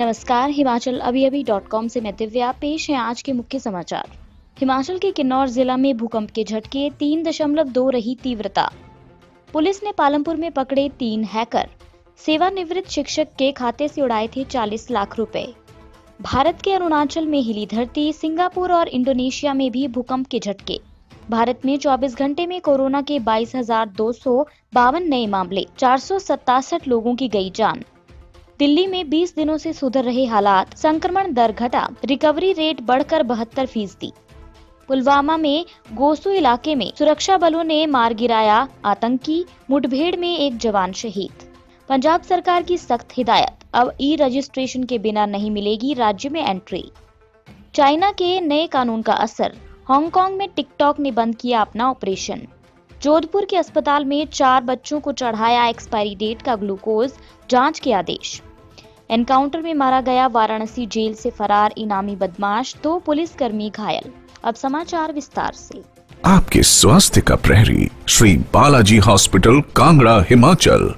नमस्कार, हिमाचल अभी-अभी.com से मैं दिव्या। पेश है आज के मुख्य समाचार। हिमाचल के किन्नौर जिला में भूकंप के झटके 3.2 रही तीव्रता। पुलिस ने पालमपुर में पकड़े 3 हैकर। सेवानिवृत्त शिक्षक के खाते से उड़ाए थे 40 लाख रुपए। भारत के अरुणाचल में हिली धरती। सिंगापुर और इंडोनेशिया में भी भूकंप के झटके। भारत में 24 घंटे में कोरोना के 22,252 नए मामले, 467 लोगों की गई जान। दिल्ली में 20 दिनों से सुधर रहे हालात, संक्रमण दर घटा, रिकवरी रेट बढ़कर 72%। पुलवामा में गोसू इलाके में सुरक्षा बलों ने मार गिराया आतंकी, मुठभेड़ में एक जवान शहीद। पंजाब सरकार की सख्त हिदायत, अब ई रजिस्ट्रेशन के बिना नहीं मिलेगी राज्य में एंट्री। चाइना के नए कानून का असर, हांगकांग में टिकटॉक ने बंद किया अपना ऑपरेशन। जोधपुर के अस्पताल में 4 बच्चों को चढ़ाया एक्सपायरी डेट का ग्लूकोज, जांच के आदेश। एनकाउंटर में मारा गया वाराणसी जेल से फरार इनामी बदमाश, 2 पुलिसकर्मी घायल। अब समाचार विस्तार से। आपके स्वास्थ्य का प्रहरी श्री बालाजी हॉस्पिटल, कांगड़ा, हिमाचल।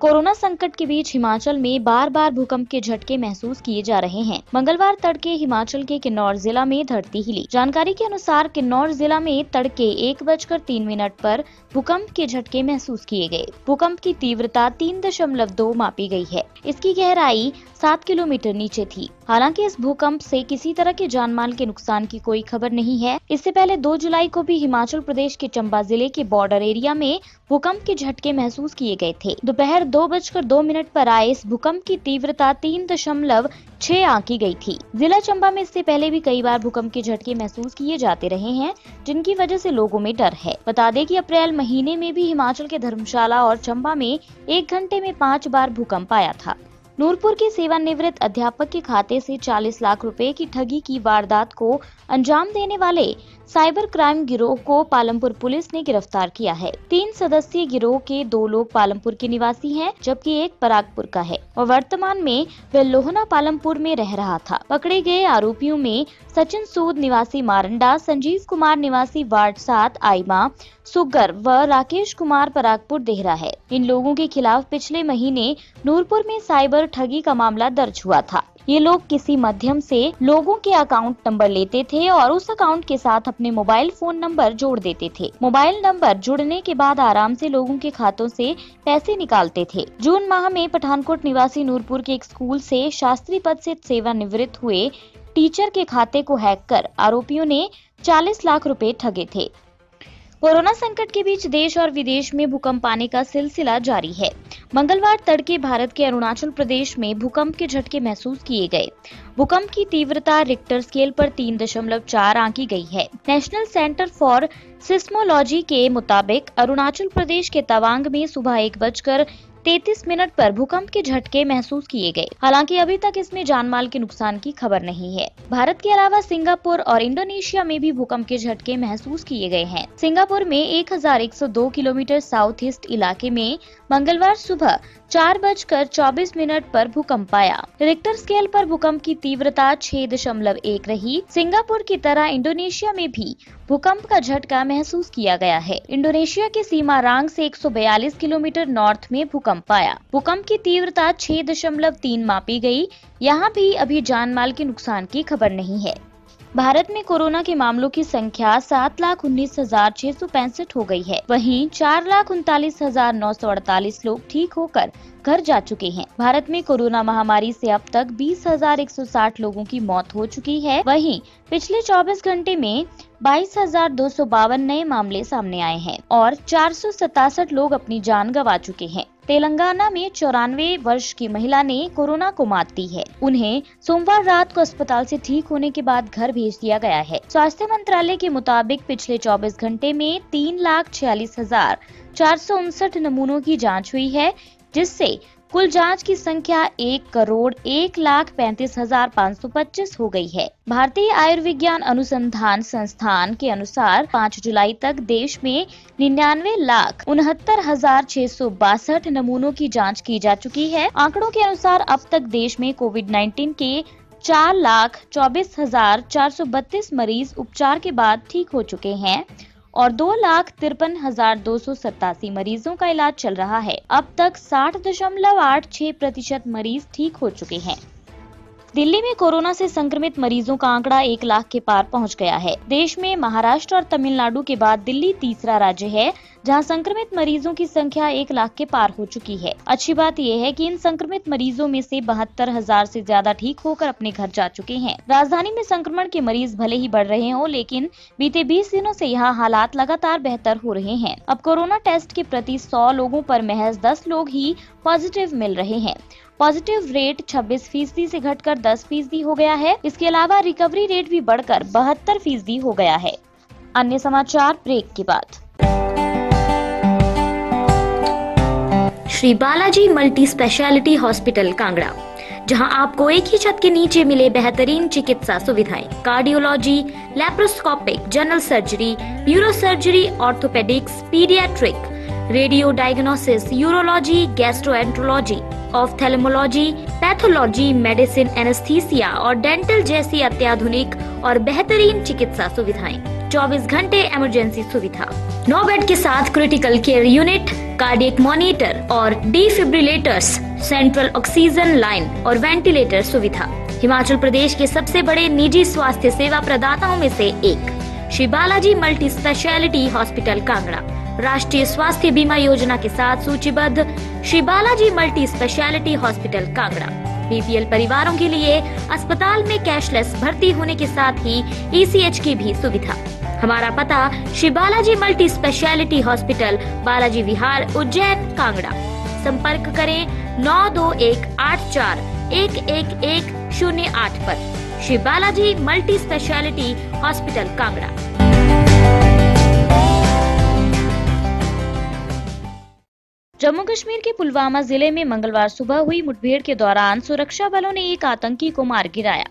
कोरोना संकट के बीच हिमाचल में बार बार भूकंप के झटके महसूस किए जा रहे हैं। मंगलवार तड़के हिमाचल के किन्नौर जिला में धरती हिली। जानकारी के अनुसार किन्नौर जिला में तड़के 1:03 पर भूकंप के झटके महसूस किए गए। भूकंप की तीव्रता 3.2 मापी गई है। इसकी गहराई 7 किलोमीटर नीचे थी। हालांकि इस भूकंप से किसी तरह के जानमाल के नुकसान की कोई खबर नहीं है। इससे पहले 2 जुलाई को भी हिमाचल प्रदेश के चंबा जिले के बॉर्डर एरिया में भूकंप के झटके महसूस किए गए थे। दोपहर 2:02 पर आए इस भूकंप की तीव्रता 3.6 आंकी गई थी। जिला चंबा में इससे पहले भी कई बार भूकंप के झटके महसूस किए जाते रहे हैं, जिनकी वजह से लोगों में डर है। बता दें कि अप्रैल महीने में भी हिमाचल के धर्मशाला और चंबा में 1 घंटे में 5 बार भूकंप आया था। नूरपुर के सेवानिवृत्त अध्यापक के खाते से 40 लाख रुपए की ठगी की वारदात को अंजाम देने वाले साइबर क्राइम गिरोह को पालमपुर पुलिस ने गिरफ्तार किया है। 3 सदस्यीय गिरोह के 2 लोग पालमपुर के निवासी हैं, जबकि एक परागपुर का है और वर्तमान में वह लोहना पालमपुर में रह रहा था। पकड़े गए आरोपियों में सचिन सूद निवासी मारंडा, संजीव कुमार निवासी वार्ड 7 आईमा सुगर व राकेश कुमार परागपुर देहरा है। इन लोगों के खिलाफ पिछले महीने नूरपुर में साइबर ठगी का मामला दर्ज हुआ था। ये लोग किसी माध्यम से लोगों के अकाउंट नंबर लेते थे और उस अकाउंट के साथ अपने मोबाइल फोन नंबर जोड़ देते थे। मोबाइल नंबर जुड़ने के बाद आराम से लोगों के खातों से पैसे निकालते थे। जून माह में पठानकोट निवासी नूरपुर के एक स्कूल से शास्त्री पद से सेवानिवृत्त हुए टीचर के खाते को हैक कर आरोपियों ने 40 लाख रुपए ठगे थे। कोरोना संकट के बीच देश और विदेश में भूकंप आने का सिलसिला जारी है। मंगलवार तड़के भारत के अरुणाचल प्रदेश में भूकंप के झटके महसूस किए गए। भूकंप की तीव्रता रिक्टर स्केल पर 3.4 आंकी गई है। नेशनल सेंटर फॉर सिस्मोलॉजी के मुताबिक अरुणाचल प्रदेश के तवांग में सुबह 1:33 पर भूकंप के झटके महसूस किए गए। हालांकि अभी तक इसमें जानमाल के नुकसान की खबर नहीं है। भारत के अलावा सिंगापुर और इंडोनेशिया में भी भूकंप के झटके महसूस किए गए हैं। सिंगापुर में 1102 किलोमीटर साउथ ईस्ट इलाके में मंगलवार सुबह 4:24 पर भूकंप आया। रिक्टर स्केल पर भूकंप की तीव्रता 6.1 रही। सिंगापुर की तरह इंडोनेशिया में भी भूकंप का झटका महसूस किया गया है। इंडोनेशिया के सीमारांग से 142 किलोमीटर नॉर्थ में भूकंप आया। भूकंप की तीव्रता 6.3 मापी गई। यहाँ भी अभी जानमाल के नुकसान की खबर नहीं है। भारत में कोरोना के मामलों की संख्या 7,19,665 हो गई है। वहीं 4,39,948 लोग ठीक होकर घर जा चुके हैं। भारत में कोरोना महामारी से अब तक 20,160 लोगों की मौत हो चुकी है। वहीं पिछले 24 घंटे में 22,252 नए मामले सामने आए हैं और 467 लोग अपनी जान गंवा चुके हैं। तेलंगाना में 94 वर्ष की महिला ने कोरोना को मात दी है। उन्हें सोमवार रात को अस्पताल से ठीक होने के बाद घर भेज दिया गया है। स्वास्थ्य मंत्रालय के मुताबिक पिछले 24 घंटे में 3,46,459 नमूनों की जांच हुई है, जिससे कुल जांच की संख्या 1,35,525 हो गई है। भारतीय आयुर्विज्ञान अनुसंधान संस्थान के अनुसार 5 जुलाई तक देश में 99,69,662 नमूनों की जांच की जा चुकी है। आंकड़ों के अनुसार अब तक देश में कोविड-19 के 4,24,432 मरीज उपचार के बाद ठीक हो चुके हैं और 2,53,287 मरीजों का इलाज चल रहा है। अब तक 60.86% मरीज ठीक हो चुके हैं। दिल्ली में कोरोना से संक्रमित मरीजों का आंकड़ा 1 लाख के पार पहुंच गया है। देश में महाराष्ट्र और तमिलनाडु के बाद दिल्ली तीसरा राज्य है जहां संक्रमित मरीजों की संख्या 1 लाख के पार हो चुकी है। अच्छी बात यह है कि इन संक्रमित मरीजों में से 72,000 से ज्यादा ठीक होकर अपने घर जा चुके हैं। राजधानी में संक्रमण के मरीज भले ही बढ़ रहे हों, लेकिन बीते 20 दिनों से यहाँ हालात लगातार बेहतर हो रहे हैं। अब कोरोना टेस्ट के प्रति 100 लोगों पर महज 10 लोग ही पॉजिटिव मिल रहे हैं। पॉजिटिव रेट 26% से घटकर 10% हो गया है। इसके अलावा रिकवरी रेट भी बढ़कर 72% हो गया है। अन्य समाचार ब्रेक के बाद। Shri Balaji multi speciality hospital Kangra, जहां आपको एक ही छत के नीचे मिले बेहतरीन चिकित्सा सुविधाएं, cardiology, laparoscopic, general surgery, neuro surgery, orthopaedics, paediatric, radio diagnosis, urology, gastroenterology, ophthalmology, pathology, medicine, anaesthesia और डेंटल जैसी अत्याधुनिक और बेहतरीन चिकित्सा सुविधाएं, 24 घंटे इमरजेंसी सुविधा, 9 बेड के साथ critical care unit, cardiac monitor और डिफिब्रिलेटर्स, सेंट्रल ऑक्सीजन लाइन और वेंटिलेटर सुविधा। हिमाचल प्रदेश के सबसे बड़े निजी स्वास्थ्य सेवा प्रदाताओं में से एक Shri Balaji multi speciality hospital Kangra राष्ट्रीय स्वास्थ्य बीमा योजना के साथ सूचीबद्ध Shri Balaji multi speciality hospital Kangra BPL परिवारों के लिए अस्पताल में कैशलेस भर्ती होने के साथ ही ईसीएच की भी सुविधा। हमारा पता Shri Balaji multi speciality hospital, Balaji Vihar, Ujjain, Kangra. संपर्क करें 9218411108 पर। Shri Balaji multi speciality hospital Kangra. Jammu Kashmir के पुलवामा जिले में मंगलवार सुबह हुई मुठभेड़ के दौरान सुरक्षा बलों ने एक आतंकी को मार गिराया।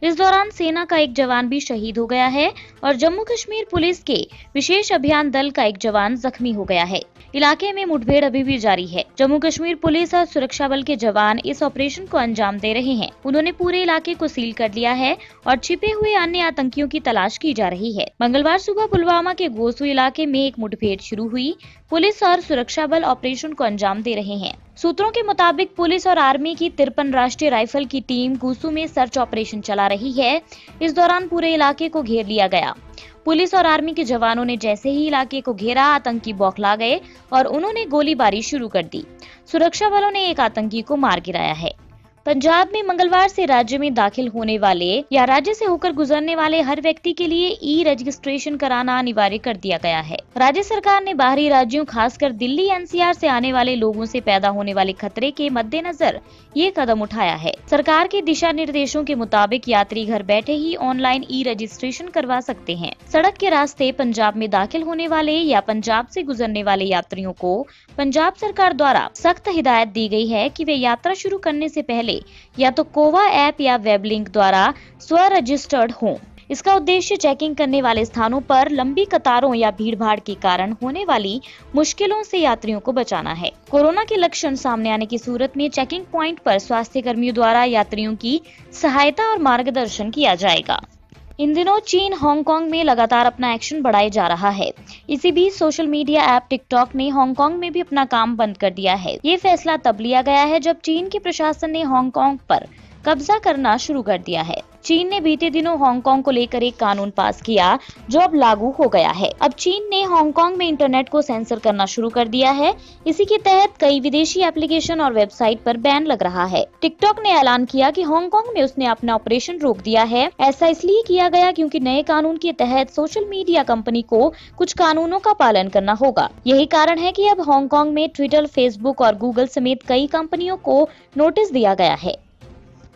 इस दौरान सेना का एक जवान भी शहीद हो गया है और जम्मू कश्मीर पुलिस के विशेष अभियान दल का एक जवान जख्मी हो गया है। इलाके में मुठभेड़ अभी भी जारी है। जम्मू कश्मीर पुलिस और सुरक्षा बल के जवान इस ऑपरेशन को अंजाम दे रहे हैं। उन्होंने पूरे इलाके को सील कर लिया है और छिपे हुए अन्य आतंकियों की तलाश की जा रही है। मंगलवार सुबह पुलवामा के गोसू इलाके में एक मुठभेड़ शुरू हुई। पुलिस और सुरक्षा बल ऑपरेशन को अंजाम दे रहे हैं। सूत्रों के मुताबिक पुलिस और आर्मी की 53 राष्ट्रीय राइफल की टीम गोसू में सर्च ऑपरेशन चला रही है। इस दौरान पूरे इलाके को घेर लिया गया। पुलिस और आर्मी के जवानों ने जैसे ही इलाके को घेरा, आतंकी बौखला गए और उन्होंने गोलीबारी शुरू कर दी। सुरक्षा बलों ने एक आतंकी को मार गिराया है। पंजाब में मंगलवार से राज्य में दाखिल होने वाले या राज्य से होकर गुजरने वाले हर व्यक्ति के लिए ई रजिस्ट्रेशन कराना अनिवार्य कर दिया गया है। राज्य सरकार ने बाहरी राज्यों, खासकर दिल्ली एनसीआर से आने वाले लोगों से पैदा होने वाले खतरे के मद्देनजर ये कदम उठाया है। सरकार के दिशा निर्देशों के मुताबिक यात्री घर बैठे ही ऑनलाइन ई रजिस्ट्रेशन करवा सकते हैं। सड़क के रास्ते पंजाब में दाखिल होने वाले या पंजाब से गुजरने वाले यात्रियों को पंजाब सरकार द्वारा सख्त हिदायत दी गई है कि वे यात्रा शुरू करने से पहले या तो कोवा ऐप या वेब लिंक द्वारा स्व रजिस्टर्ड हों। इसका उद्देश्य चेकिंग करने वाले स्थानों पर लंबी कतारों या भीड़भाड़ के कारण होने वाली मुश्किलों से यात्रियों को बचाना है। कोरोना के लक्षण सामने आने की सूरत में चेकिंग पॉइंट पर स्वास्थ्य कर्मियों द्वारा यात्रियों की सहायता और मार्गदर्शन किया जाएगा। इन दिनों चीन हांगकांग में लगातार अपना एक्शन बढ़ाए जा रहा है। इसी बीच सोशल मीडिया ऐप टिकटॉक ने हांगकांग में भी अपना काम बंद कर दिया है। ये फैसला तब लिया गया है जब चीन के प्रशासन ने हांगकांग पर कब्जा करना शुरू कर दिया है। चीन ने बीते दिनों हांगकांग को लेकर एक कानून पास किया जो अब लागू हो गया है। अब चीन ने हांगकांग में इंटरनेट को सेंसर करना शुरू कर दिया है। इसी के तहत कई विदेशी एप्लीकेशन और वेबसाइट पर बैन लग रहा है। टिकटॉक ने ऐलान किया कि हांगकांग में उसने अपना ऑपरेशन रोक दिया है। ऐसा इसलिए किया गया क्योंकि नए कानून के तहत सोशल मीडिया कंपनी को कुछ कानूनों का पालन करना होगा। यही कारण है कि अब हांगकांग में ट्विटर, फेसबुक और गूगल समेत कई कंपनियों को नोटिस दिया गया है।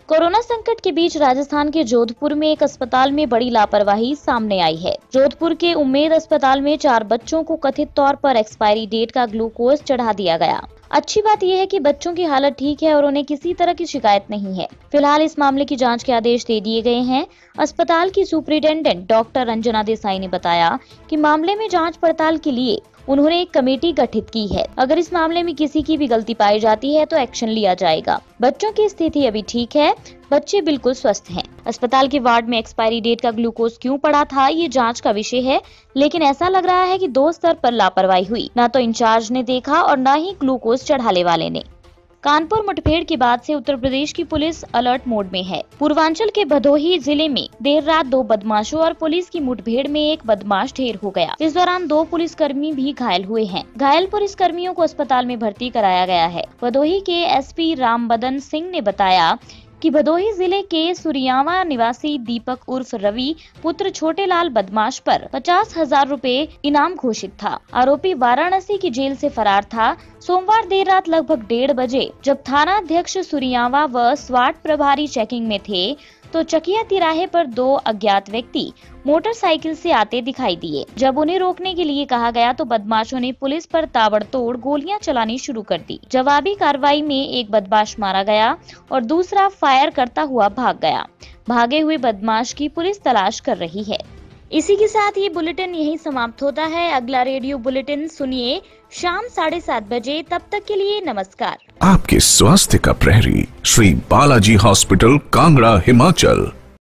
कोरोना संकट के बीच राजस्थान के जोधपुर में एक अस्पताल में बड़ी लापरवाही सामने आई है। जोधपुर के उम्मेद अस्पताल में 4 बच्चों को कथित तौर पर एक्सपायरी डेट का ग्लूकोज चढ़ा दिया गया। अच्छी बात यह है कि बच्चों की हालत ठीक है और उन्हें किसी तरह की शिकायत नहीं है। फिलहाल इस मामले की जांच के आदेश दे दिए गए हैं। अस्पताल की सुपरिटेंडेंट डॉक्टर रंजना देसाई ने बताया कि मामले में जांच पड़ताल के लिए उन्होंने एक कमेटी गठित की है। अगर इस मामले में किसी की भी गलती पाई जाती है तो एक्शन लिया जाएगा। बच्चों की स्थिति अभी ठीक है, बच्चे बिल्कुल स्वस्थ हैं। अस्पताल के वार्ड में एक्सपायरी डेट का ग्लूकोज क्यों पड़ा था, ये जांच का विषय है, लेकिन ऐसा लग रहा है कि 2 स्तर पर लापरवाही हुई। न तो इंचार्ज ने देखा और न ही ग्लूकोज चढ़ाने वाले ने। कानपुर मुठभेड़ के बाद से उत्तर प्रदेश की पुलिस अलर्ट मोड में है। पूर्वांचल के भदोही जिले में देर रात 2 बदमाशों और पुलिस की मुठभेड़ में एक बदमाश ढेर हो गया। इस दौरान 2 पुलिसकर्मी भी घायल हुए हैं। घायल पुलिसकर्मियों को अस्पताल में भर्ती कराया गया है। भदोही के एसपी रामबदन सिंह ने बताया कि भदोही जिले के सुरियावा निवासी दीपक उर्फ रवि पुत्र छोटे लाल बदमाश पर 50,000 रुपए इनाम घोषित था। आरोपी वाराणसी की जेल से फरार था। सोमवार देर रात लगभग 1:30 बजे जब थाना अध्यक्ष सुरियावा व स्वाट प्रभारी चेकिंग में थे तो चकिया तिराहे पर 2 अज्ञात व्यक्ति मोटरसाइकिल से आते दिखाई दिए। जब उन्हें रोकने के लिए कहा गया तो बदमाशों ने पुलिस पर ताबड़तोड़ गोलियां चलानी शुरू कर दी। जवाबी कार्रवाई में एक बदमाश मारा गया और दूसरा फायर करता हुआ भाग गया। भागे हुए बदमाश की पुलिस तलाश कर रही है। इसी के साथ ये बुलेटिन यहीं समाप्त होता है। अगला रेडियो बुलेटिन सुनिए शाम 7:30 बजे। तब तक के लिए नमस्कार। आपके स्वास्थ्य का प्रहरी श्री बालाजी हॉस्पिटल, कांगड़ा, हिमाचल।